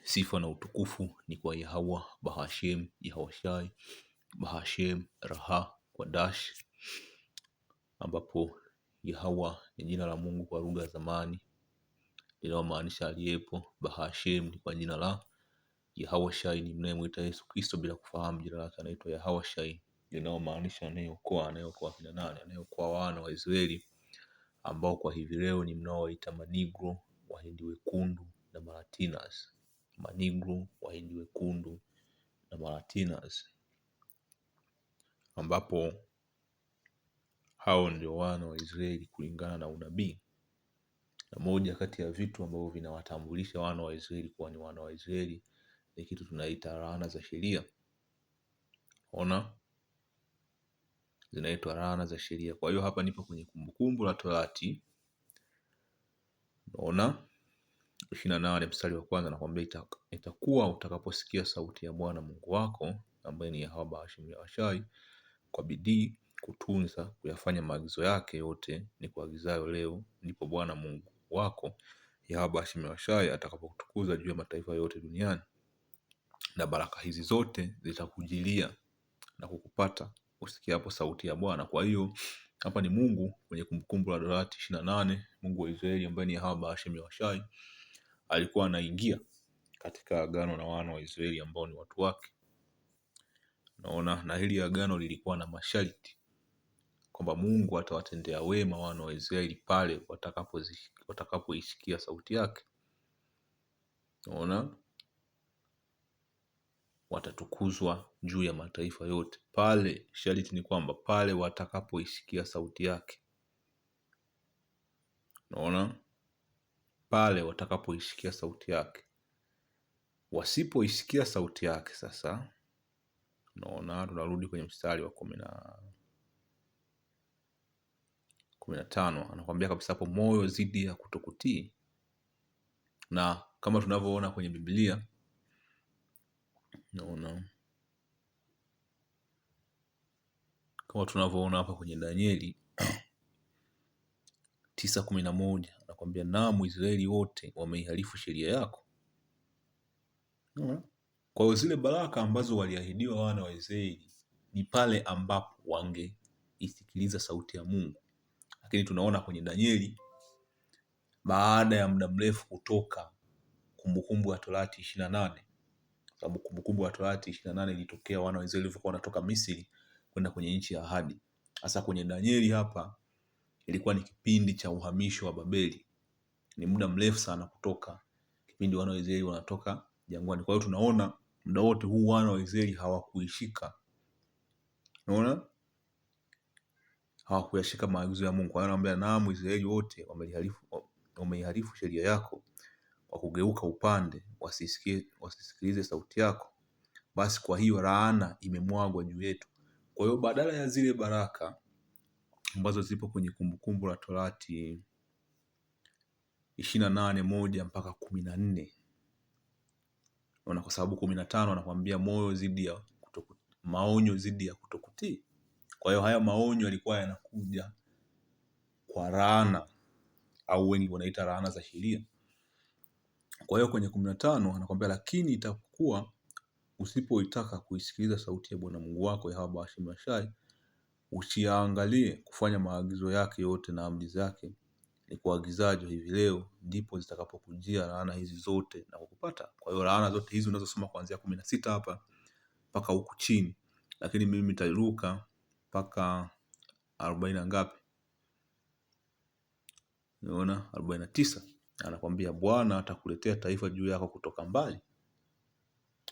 Sifa na utukufu ni kwa Yahwa Bahashem Yahwashai Bahashem Raha kwa Dash, ambapo Yahwa ni jina la Mungu kwa lugha ya zamani linalomaanisha aliyepo. Bahashem ni kwa jina la Yahwashai, ni mnayemwita Yesu Kristo bila kufahamu jina lake anaitwa Yahwashai, linalomaanisha anayeokoa. Anayeokoa kina nani? Anayeokoa wana wa Israeli ambao kwa hivi leo ni mnaowaita manigro, wahindi wekundu na Malatinas. Manigro, wahindi wekundu na Malatinas, ambapo hao ndio wana wa Israeli kulingana na unabii. Na moja kati ya vitu ambavyo vinawatambulisha wana wa Israeli kuwa ni wana wa Israeli ni kitu tunaita laana za sheria. Ona, zinaitwa laana za sheria. Kwa hiyo hapa nipo kwenye Kumbukumbu la Torati, naona 28 mstari wa kwanza nakwambia, itakuwa utakaposikia sauti ya Bwana Mungu wako ambaye ni Yahwa Bahashem Yahwashai, kwa bidii kutunza kuyafanya maagizo yake yote ni kuagizayo leo, ndipo Bwana Mungu wako Yahwa Bahashem Yahwashai atakapokutukuza juu ya mataifa yote duniani, na baraka hizi zote zitakujilia na kukupata usikia hapo sauti ya Bwana. Kwa hiyo hapa ni Mungu kwenye Kumbukumbu la Torati 28, Mungu wa Israeli ambaye ni Yahwa Bahashem Yahwashai alikuwa anaingia katika agano na wana wa Israeli ambao ni watu wake. Naona, na hili agano lilikuwa na masharti kwamba Mungu atawatendea wema wana wa Israeli pale watakapoisikia sauti yake. Naona, watatukuzwa juu ya mataifa yote pale. Sharti ni kwamba pale watakapoisikia sauti yake. Naona, pale watakapoisikia sauti yake. Wasipoisikia sauti yake sasa, naona tunarudi kwenye mstari wa 15, anakuambia kabisa hapo, moyo zidi ya kutokutii. Na kama tunavyoona kwenye Biblia, naona kama tunavyoona hapa kwenye Danieli 9:11 anakuambia, naam, Israeli wote wameihalifu sheria yako. Kwa hiyo zile baraka ambazo waliahidiwa wana wa Israeli ni pale ambapo wangeisikiliza sauti ya Mungu. Lakini tunaona kwenye Danieli, baada ya muda mrefu kutoka Kumbukumbu la Torati 28, sababu Kumbukumbu la Torati 28 ilitokea wana wa Israeli walikuwa wanatoka Misri kwenda kwenye nchi ya ahadi. Sasa kwenye Danieli hapa ilikuwa ni kipindi cha uhamisho wa Babeli. Ni muda mrefu sana kutoka kipindi wana wa Israeli wanatoka jangwani. Kwa hiyo tunaona muda wote huu wana wa Israeli hawakuishika. Unaona? Hawakuyashika maagizo ya Mungu. Kwa hiyo anawaambia, naam, Israeli wote wameihalifu sheria yako kwa kugeuka upande, wasisikilize sauti yako. Basi kwa hiyo laana imemwagwa juu yetu. Kwa hiyo badala ya zile baraka ambazo zipo kwenye Kumbukumbu la Torati 28:1 mpaka 14, na kwa sababu 15 anakuambia maonyo zidi ya kutokutii. Kwa hiyo haya maonyo yalikuwa yanakuja kwa laana, au wengi wanaita laana za sheria. Kwa hiyo kwenye 15 anakuambia, lakini itakuwa usipoitaka kuisikiliza sauti ya Bwana Mungu wako Yahwa Bahashem Yahwashai, usiangalie kufanya maagizo yake yote na amri zake ni kuagizaje hivi leo, ndipo zitakapokujia laana hizi zote na kukupata. Kwa hiyo laana zote hizi unazosoma kuanzia 16 hapa mpaka huku chini, lakini mimi nitaruka mpaka 40 na ngapi? Unaona, 49 anakuambia, Bwana atakuletea taifa juu yako kutoka mbali.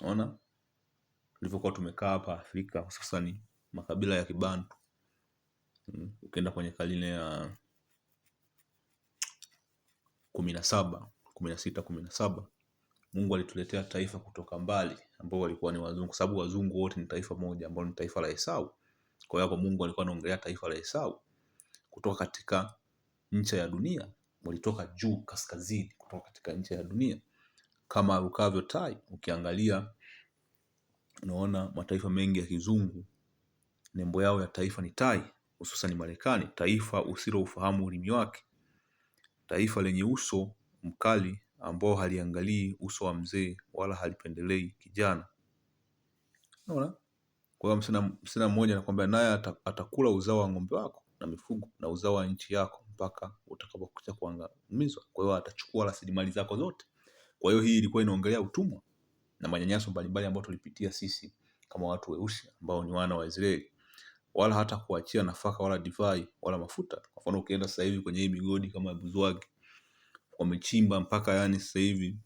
Unaona, tulivyokuwa tumekaa hapa Afrika, hususani makabila ya Kibantu, ukienda kwenye karne ya 16, Mungu alituletea taifa kutoka mbali ambao walikuwa ni wazungu, sababu wazungu wote ni taifa moja ambao ni taifa la Esau. Kwa hiyo Mungu alikuwa anaongelea taifa la Esau kutoka katika ncha ya dunia, walitoka juu kaskazini kutoka katika ncha ya dunia kama arukavyo tai. Ukiangalia unaona mataifa mengi ya kizungu nembo yao ya taifa ni tai, hususan Marekani, taifa usiloufahamu ulimi wake, taifa lenye uso mkali ambao haliangalii uso wa mzee wala halipendelei kijana. Unaona? Kwa hiyo mstari mmoja anakuambia naye atakula uzao wa ng'ombe wako na mifugo na uzao wa nchi yako mpaka utakapokuja kuangamizwa. Kwa hiyo atachukua rasilimali zako zote. Kwa hiyo hii ilikuwa inaongelea utumwa na manyanyaso mbalimbali ambayo tulipitia sisi kama watu weusi ambao ni wana wa Israeli. Wala hata kuachia nafaka wala divai wala mafuta. Kwa mfano ukienda sasa hivi kwenye hii migodi kama Buzwagi wamechimba mpaka yani sasa hivi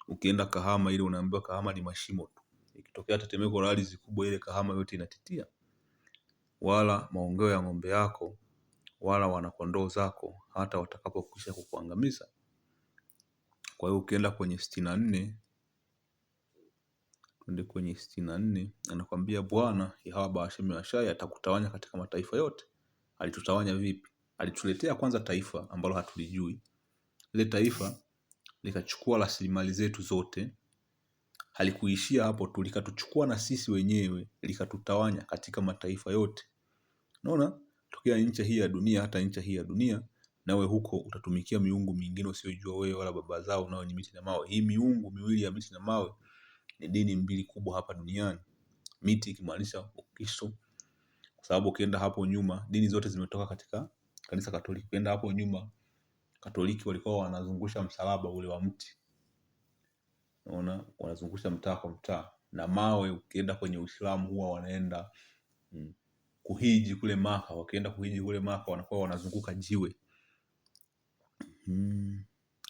ukienda Kahama ile unaambiwa Kahama ni mashimo tu. Ikitokea tetemeko la ardhi kubwa ile Kahama yote inatitia. Wala maongeo ya ng'ombe yako wala wanakondoo zako hata watakapokwisha kukuangamiza. Kwa hiyo ukienda kwenye 64 kwenye 64 anakuambia Bwana Yahweh Bahashim Yashai atakutawanya katika mataifa yote. Alitutawanya vipi? Alituletea kwanza taifa ambalo hatulijui. Ile taifa likachukua rasilimali zetu zote. Halikuishia hapo tu, likatuchukua na sisi wenyewe, likatutawanya katika mataifa yote. Unaona? Tokea nchi hii ya dunia hata nchi hii ya dunia, nawe huko utatumikia miungu mingine usiyojua wewe wala baba zao, nao ni miti na mawe. Hii miungu miwili ya miti na mawe ni dini mbili kubwa hapa duniani. Miti ikimaanisha Ukristo, kwa sababu ukienda hapo nyuma dini zote zimetoka katika kanisa Katoliki. Ukienda hapo nyuma Katoliki walikuwa wanazungusha msalaba ule wa mti. Unaona, wanazungusha mtaa kwa mtaa. Na mawe ukienda kwenye Uislamu huwa wanaenda kuhiji kule Maka. Wakienda kuhiji kule Maka wanakuwa wanazunguka jiwe.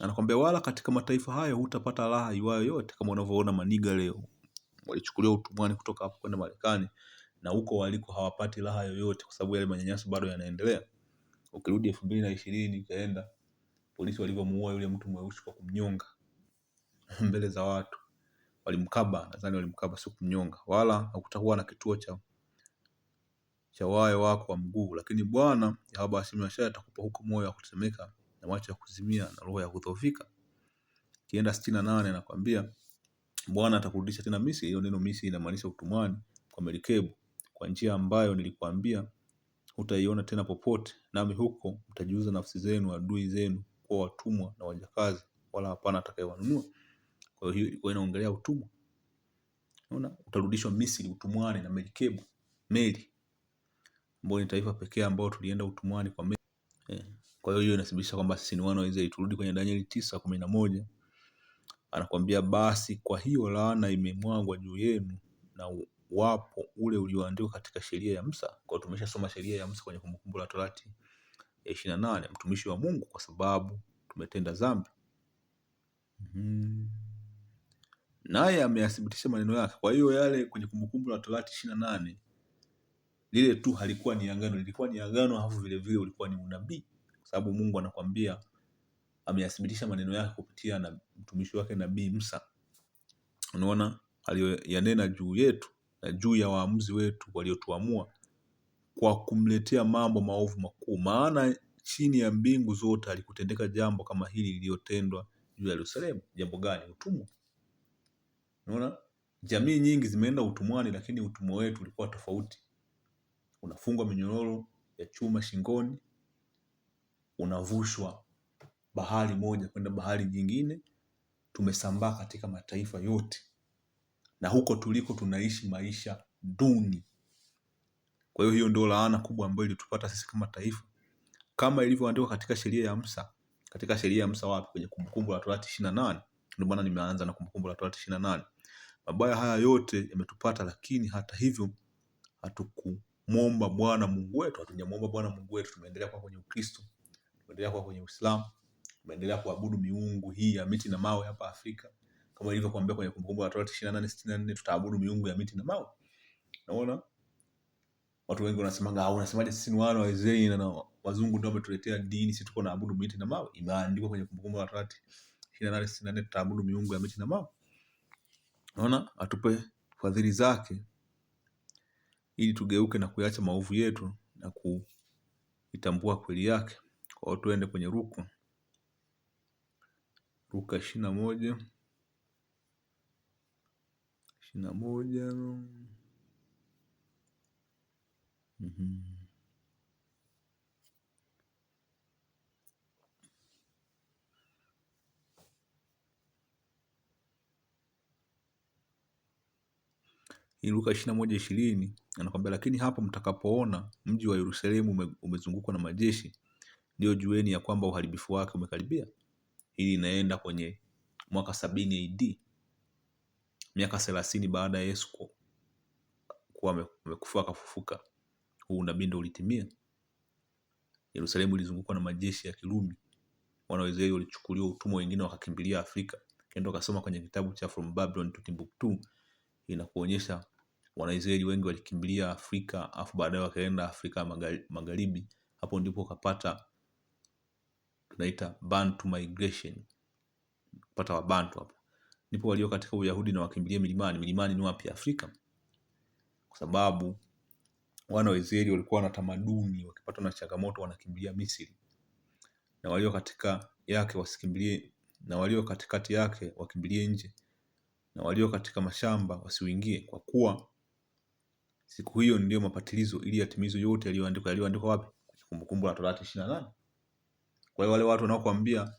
Anakwambia wala katika mataifa hayo hutapata raha iwayo yote, kama unavyoona maniga leo walichukuliwa utumwani kutoka hapo kwenda Marekani, na huko waliko hawapati raha yoyote kwa sababu yale manyanyaso bado yanaendelea. Ukirudi 2020 kaenda polisi walivyomuua yule mtu mweusi kwa kumnyonga mbele za watu. Walimkaba, nadhani walimkaba, sio kumnyonga. Wala hakutakuwa na kituo cha wayo wako wa mguu, lakini Bwana Yahweh Bahashim Yashai atakupa huko moyo wa kutetemeka na macho ya kuzimia na roho ya kudhoofika. Kienda 68 anakuambia Bwana atakurudisha tena Misri. Hiyo neno Misri inamaanisha utumwani kwa merikebu, kwa njia ambayo nilikwambia utaiona tena popote, nami huko mtajiuza nafsi zenu adui zenu kwa watumwa na wajakazi, wala hapana atakayewanunua. Kwa hiyo ilikuwa inaongelea utumwa. Unaona, utarudishwa Misri utumwani na merikebu, meli, ambayo ni taifa pekee ambao tulienda utumwani kwa meli. Kwa hiyo inathibitisha kwamba sisi ni wana wa Israeli. Turudi kwenye Danieli 9:11. Anakuambia basi kwa hiyo laana imemwagwa juu yenu na wapo ule ulioandikwa katika sheria ya Musa. Kwa tumeshasoma sheria ya Musa kwenye Kumbukumbu la Torati 28, mtumishi wa Mungu, kwa sababu tumetenda dhambi. Naye ameyathibitisha maneno yake. Kwa hiyo yale kwenye Kumbukumbu la Torati 28 lile tu halikuwa ni agano, lilikuwa ni agano, alafu vile vile ulikuwa ni unabii, kwa sababu Mungu anakuambia ameyathibitisha maneno yake kupitia na mtumishi wake nabii Musa. Unaona, aliyoyanena juu yetu na juu ya waamuzi wetu waliotuamua kwa kumletea mambo maovu makuu, maana chini ya mbingu zote alikutendeka jambo kama hili lililotendwa juu ya Yerusalemu. Jambo gani? Utumwa. Unaona, jamii nyingi zimeenda utumwani, lakini utumwa wetu ulikuwa tofauti. Unafungwa minyororo ya chuma shingoni, unavushwa bahari moja kwenda bahari nyingine. Tumesambaa katika mataifa yote, na huko tuliko tunaishi maisha duni. Kwa hiyo hiyo ndio laana kubwa ambayo ilitupata sisi kama taifa, kama ilivyoandikwa katika sheria ya Musa. Katika sheria ya Musa wapi? Kwenye Kumbukumbu la Torati 28. Ndio maana nimeanza na Kumbukumbu la Torati 28. Mabaya haya yote yametupata, lakini hata hivyo hatukumuomba Bwana Mungu wetu. Hatujamuomba Bwana Mungu wetu. Tumeendelea kwa kwenye Ukristo, tumeendelea kwa kwenye Uislamu, tumeendelea kuabudu miungu hii ya miti na mawe hapa Afrika. Kama ilivyokuambia kwenye Kumbukumbu la Torati 28:64, tutaabudu miungu ya miti na mawe. Naona watu wengi wanasemaga, unasemaje sisi ni wana wa Israeli na wazungu ndio wametuletea dini, sisi tuko naabudu miti na mawe? Imeandikwa kwenye Kumbukumbu la Torati 28:64, tutaabudu miungu ya miti na mawe. Naona atupe fadhili zake ili tugeuke na kuacha maovu yetu na kuitambua kweli yake. Kwa hiyo tuende kwenye Luka 21. Hii Luka 21:20 anakwambia, lakini hapo mtakapoona mji wa Yerusalemu umezungukwa na majeshi, ndio jueni ya kwamba uharibifu wake umekaribia. Hili inaenda kwenye mwaka 70 AD, miaka 30 baada ya Yesu kuwa amekufa akafufuka. Huu nabii ndio ulitimia. Yerusalemu ilizungukwa na majeshi ya Kirumi. Wana wa Israeli walichukuliwa utumwa, wengine wakakimbilia Afrika. Kendo kasoma kwenye kitabu cha From Babylon to Timbuktu, inakuonyesha wana Israeli wengi walikimbilia Afrika, afu baadaye wakaenda Afrika Magharibi. Hapo ndipo ukapata tunaita Bantu migration, kupata Wabantu hapo. Ndipo walio katika Uyahudi na wakimbilia milimani. Milimani ni wapi? Afrika. Kwa sababu wana wa Israeli walikuwa na tamaduni, wakipatwa na changamoto wanakimbilia Misri. Na walio katika yake wasikimbilie, na walio katikati yake wakimbilie nje, na walio katika mashamba wasiuingie, kwa kuwa siku hiyo ndio mapatilizo, ili yatimizwe yote yaliyoandikwa. Yaliyoandikwa wapi? Kumbukumbu la Torati 28. Kwa hiyo wale watu wanaokuambia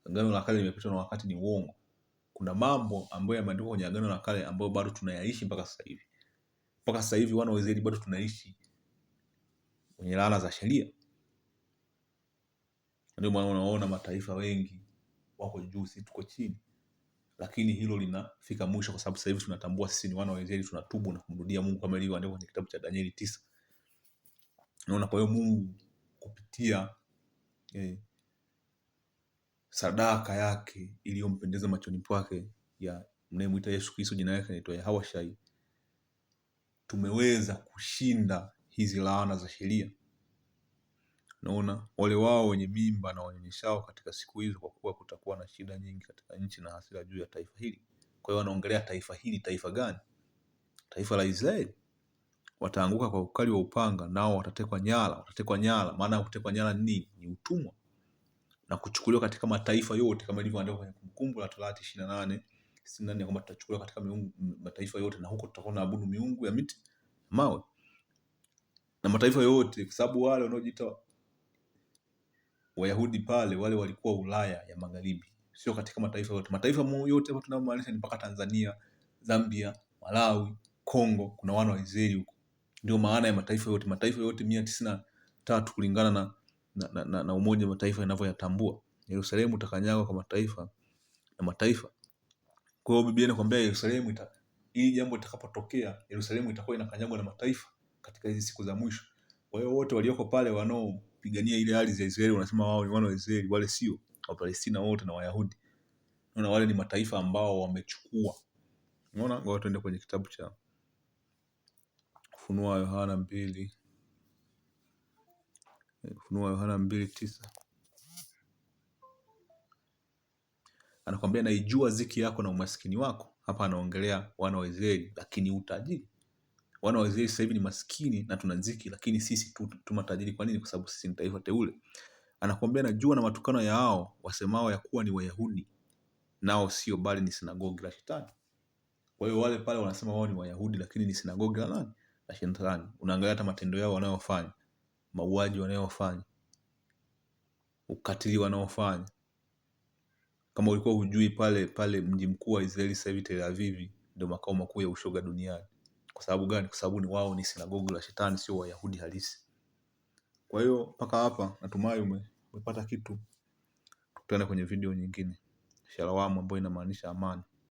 Agano la Kale limepitwa na wakati ni uongo. Kuna mambo ambayo yameandikwa kwenye Agano la Kale ambayo bado tunayaishi mpaka sasa hivi. Mpaka sasa hivi wana wa Israeli bado tunaishi kwenye laana za sheria. Ndio maana unaona mataifa wengi wako juu, sisi tuko chini. Lakini hilo linafika mwisho, kwa sababu sasa hivi tunatambua sisi ni wana wa Israeli, tunatubu na kumrudia Mungu kama ilivyoandikwa kwenye kitabu cha Danieli 9. Unaona, kwa hiyo Mungu kupitia sadaka yake iliyompendeza machoni pake ya mnayemuita Yesu Kristo, jina lake linaitwa Yahweh Shai, tumeweza kushinda hizi laana za sheria. Naona wale wao wenye mimba na wanyonyeshao katika siku hizo, kwa kuwa kutakuwa na shida nyingi katika nchi na hasira juu ya taifa hili. Kwa hiyo wanaongelea taifa hili. Taifa gani? Taifa la Israeli. Wataanguka kwa ukali wa upanga, nao watatekwa nyara. Watatekwa nyara, maana ya kutekwa nyara ni utumwa na kuchukuliwa katika mataifa yote, kama ilivyoandikwa kwenye Kumbukumbu la Torati 28:64 kwamba tutachukuliwa katika mataifa yote, na huko tutakuwa tunaabudu miungu ya miti mawe. Na mataifa yote, kwa sababu wale wanaojiita Wayahudi pale, wale walikuwa Ulaya ya Magharibi, sio katika mataifa yote. Mataifa yote hapo tunamaanisha ni mpaka Tanzania, Zambia, Malawi, Kongo, kuna wana wa Israeli huko. Ndio maana ya mataifa yote. Mataifa yote 193 kulingana na Umoja wa Mataifa inavyoyatambua. Yerusalemu utakanyagwa kwa mataifa na mataifa. Kwa hiyo Biblia inakwambia Yerusalemu hii jambo litakapotokea, Yerusalemu itakuwa inakanyagwa na mataifa katika hizi siku za mwisho. Kwa hiyo wote walioko pale wanaopigania ile ardhi ya Israeli wanasema wao ni wana wa Israeli, wale sio. Wapalestina wote na Wayahudi, unaona, wale ni mataifa ambao wamechukua. Unaona, ngoja tuende kwenye kitabu cha Ufunuo wa Yohana 2. Ufunuo wa Yohana 2:9. Anakwambia naijua ziki yako na umaskini wako. Hapa anaongelea wana wa Israeli, lakini utajiri. Wana wa Israeli sasa hivi ni maskini na tuna ziki, lakini sisi tu matajiri. Kwa nini? Kwa sababu sisi ni taifa teule. Anakwambia najua na matukano ya hao wasemao ya kuwa ni Wayahudi, nao sio, bali ni sinagogi la Shetani. Kwa hiyo wale pale wanasema wao ni Wayahudi, lakini ni sinagogi la nani? La Shetani. Unaangalia hata matendo yao wanayofanya, mauaji wanayofanya, ukatili wanaofanya. Kama ulikuwa hujui, pale mji mkuu wa Israeli sasa hivi Tel Aviv ndio makao makuu ya ushoga duniani. Kwa sababu gani? Kwa sababu ni wao ni sinagogi la Shetani, sio Wayahudi halisi. Kwa hiyo mpaka hapa natumai umepata kitu. Tutaenda kwenye video nyingine. Shalom, ambayo inamaanisha amani.